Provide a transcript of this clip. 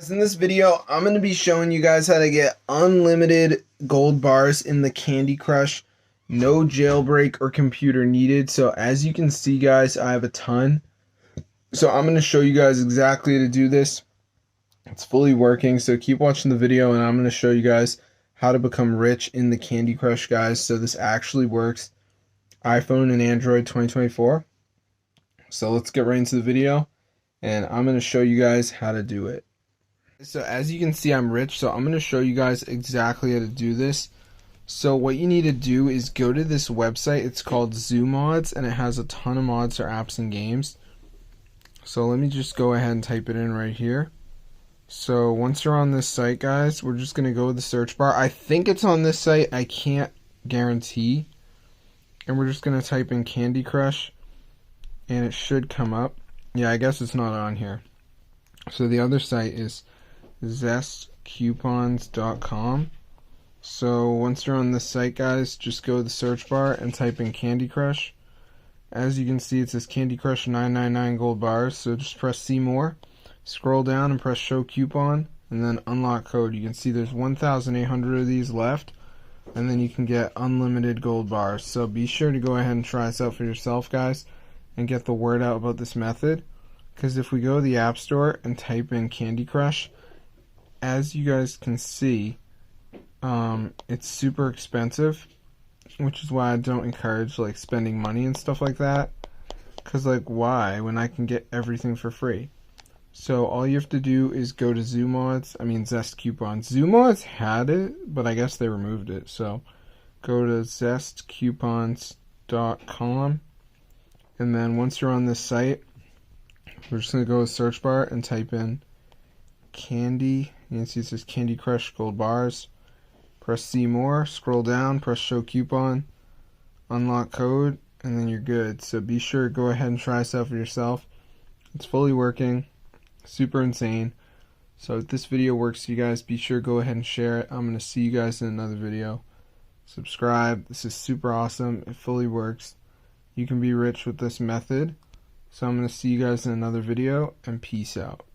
In this video, I'm going to be showing you guys how to get unlimited gold bars in the Candy Crush. No jailbreak or computer needed. So as you can see, guys, I have a ton. So I'm going to show you guys exactly how to do this. It's fully working, so keep watching the video and I'm going to show you guys how to become rich in the Candy Crush, guys. So this actually works. iPhone and Android 2024. So let's get right into the video and I'm going to show you guys how to do it. So as you can see, I'm rich, so I'm going to show you guys exactly how to do this. So what you need to do is go to this website. It's called ZooMods, and it has a ton of mods for apps and games. So let me just go ahead and type it in right here. So once you're on this site, guys, we're just going to go to the search bar. I think it's on this site. I can't guarantee. And we're just going to type in Candy Crush, and it should come up. Yeah, I guess it's not on here. So the other site is zestcoupons.com. So once you're on this site, guys, just go to the search bar and type in Candy Crush. As you can see, it says Candy Crush 999 gold bars. So just press see more, scroll down and press show coupon, and then unlock code. You can see there's 1,800 of these left, and then you can get unlimited gold bars. So be sure to go ahead and try this out for yourself, guys, and get the word out about this method. Because if we go to the App Store and type in Candy Crush, as you guys can see, it's super expensive, which is why I don't encourage like spending money and stuff like that. Because like, why when I can get everything for free? So all you have to do is go to Zest Coupons. ZooMods had it, but I guess they removed it. So go to zestcoupons.com, and then once you're on this site, we're just going to go to the search bar and type in Candy. You can see it says Candy Crush Gold Bars. Press see more, scroll down, press show coupon, unlock code, and then you're good. So be sure to go ahead and try this out for yourself. It's fully working. Super insane. So if this video works for you guys, be sure to go ahead and share it. I'm going to see you guys in another video. Subscribe. This is super awesome. It fully works. You can be rich with this method. So I'm going to see you guys in another video, and peace out.